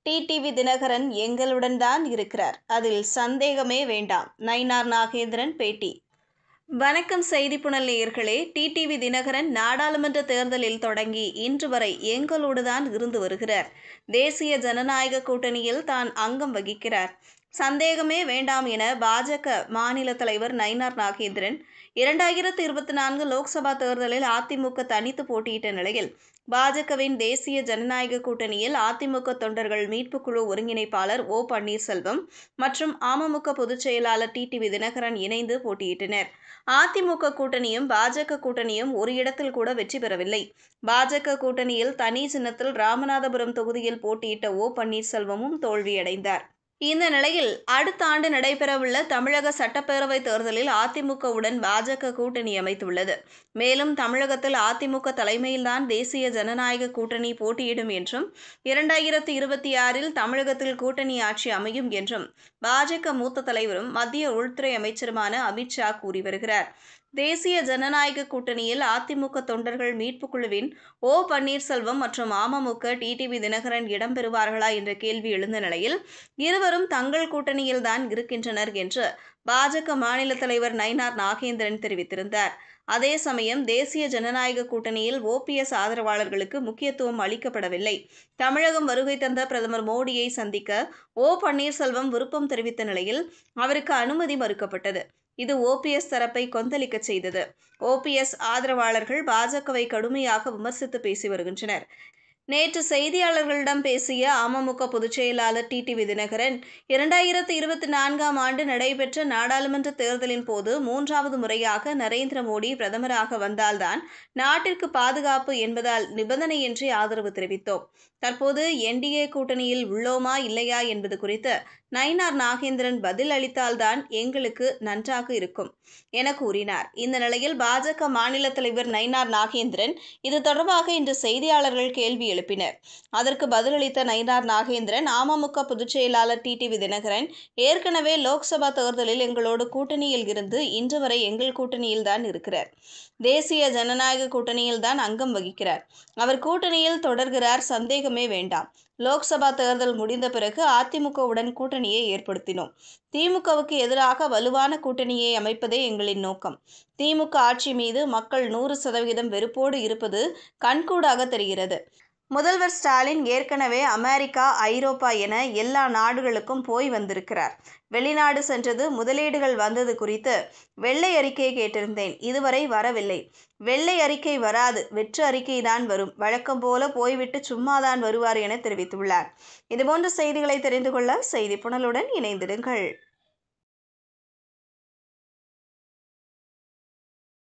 TTV Dinakaran எங்களுடன் தான் இருக்கிறார், அதில் சந்தேகமே வேண்டாம். நயினார் நாகேந்திரன் பேட்டி. வணக்கம் செய்திப்புணல் நேயர்களே. டிடிவி தினகரன் நாடாளுமன்ற தேர்தலில் தொடங்கி இன்று வரை எங்களோடு தான் இருந்து வருகிறார். தேசிய ஜனநாயக கூட்டணியில் தான் அங்கம் வகிக்கிறார். சந்தேகமே வேண்டாம் என பாஜக மாநில தலைவர் நயினார் நாகேந்திரன் 2024 லோக்சபா தேர்தலில் அதிமுக தனித்து போட்டியிட்ட நிலையில் பாஜகவின் தேசிய ஜனநாயக கூட்டணியில் அதிமுக தொண்டர்கள் மீட்புக்குழு ஒருங்கிணைப்பாளர் ஓ பன்னீர்செல்வம் மற்றும் அமமுக பொதுச் செயலாளர் டிடிவி தினகரன் இணைந்து போட்டியிட்டனர். அதிமுக கூட்டணியும் பாஜக கூட்டணியும் ஒரு இடத்தில் கூட வெற்றி பெறவில்லை. பாஜக கூட்டணியில் தனி சின்னத்தில் ராமநாதபுரம் தொகுதியில் போட்டியிட்ட ஓ பன்னீர்செல்வமும் தோல்வியடைந்தார். இந்த நிலையில் அடுத்த ஆண்டு நடைபெறவுள்ள தமிழக சட்டப்பேரவை தேர்தலில் அதிமுகவுடன் பாஜக கூட்டணி அமைத்துள்ளது. மேலும் தமிழகத்தில் அதிமுக தலைமையில்தான் தேசிய ஜனநாயக கூட்டணி போட்டியிடும் என்றும் 2026 தமிழகத்தில் கூட்டணி ஆட்சி அமையும் என்றும் பாஜக மூத்த தலைவரும் மத்திய உள்துறை அமைச்சருமான அமித்ஷா கூறி வருகிறார். தேசிய ஜனநாயக கூட்டணியில் அதிமுக தொண்டர்கள் மீட்புக்குழுவின் ஓ பன்னீர்செல்வம் மற்றும் அமமுக டிடிவி தினகரன் இடம்பெறுவார்களா என்ற கேள்வி எழுந்த நிலையில் இருவரும் தங்கள் கூட்டணியில்தான் இருக்கின்றனர் என்று பாஜக மாநில தலைவர் நயினார் நாகேந்திரன் தெரிவித்திருந்தார். அதே சமயம் தேசிய ஜனநாயக கூட்டணியில் ஓபிஎஸ் ஆதரவாளர்களுக்கு முக்கியத்துவம் அளிக்கப்படவில்லை. தமிழகம் வருகை தந்த பிரதமர் மோடியை சந்திக்க ஓ பன்னீர்செல்வம் விருப்பம் தெரிவித்த நிலையில் அவருக்கு அனுமதி மறுக்கப்பட்டது. இது ஓபிஎஸ் தரப்பை கொந்தளிக்க செய்தது. ஓபிஎஸ் ஆதரவாளர்கள் பாஜகவை கடுமையாக விமர்சித்து பேசி வருகின்றனர். நேற்று செய்தியாளர்களிடம் பேசிய அமமுக பொதுச் செயலாளர் டிடிவி தினகரன் 2024 ஆண்டு நடைபெற்ற நாடாளுமன்ற தேர்தலின் போது 3வது முறையாக நரேந்திர மோடி பிரதமராக வந்தால்தான் நாட்டிற்கு பாதுகாப்பு என்பதால் நிபந்தனையின்றி ஆதரவு தெரிவித்தோம். தற்போது என்டிஏ கூட்டணியில் உள்ளோமா இல்லையா என்பது குறித்து நயினார் நாகேந்திரன் பதில் அளித்தால்தான் எங்களுக்கு நன்றாக இருக்கும் என கூறினார். இந்த நிலையில் பாஜக மாநில தலைவர் நயினார் நாகேந்திரன் இது தொடர்பாக இன்று செய்தியாளர்கள் கேள்வி எழுப்பினர். அதற்கு பதிலளித்த நயினார் நாகேந்திரன், அமமுக பொதுச் செயலாளர் டிடிவி தினகரன் ஏற்கனவே லோக்சபா தேர்தலில் எங்களோடு கூட்டணியில் இருந்து இன்று வரை எங்கள் கூட்டணியில்தான் இருக்கிறார். தேசிய ஜனநாயக கூட்டணியில் தான் அங்கம் வகிக்கிறார். அவர் கூட்டணியில் தொடர்கிறார், சந்தேகமே வேண்டாம். லோக்சபா தேர்தல் முடிந்த பிறகு அதிமுகவுடன் கூட்டணியை ஏற்படுத்தினோம். திமுகவுக்கு எதிராக வலுவான கூட்டணியை அமைப்பதே எங்களின் நோக்கம். திமுக ஆட்சி மீது மக்கள் 100% வெறுப்போடு இருப்பது கண்கூடாக தெரிகிறது. முதல்வர் ஸ்டாலின் ஏற்கனவே அமெரிக்கா, ஐரோப்பா என எல்லா நாடுகளுக்கும் போய் வந்திருக்கிறார். வெளிநாடு சென்றது, முதலீடுகள் வந்தது குறித்து வெள்ளை அறிக்கை கேட்டிருந்தேன். இதுவரை வரவில்லை. வெள்ளை அறிக்கை வராது, வெற்று அறிக்கைதான் வரும். வழக்கம் போல போய்விட்டு சும்மாதான் வருவார் என தெரிவித்துள்ளார். இதுபோன்ற செய்திகளை தெரிந்து கொள்ள செய்திப்புணலுடன் இணைந்திடுங்கள்.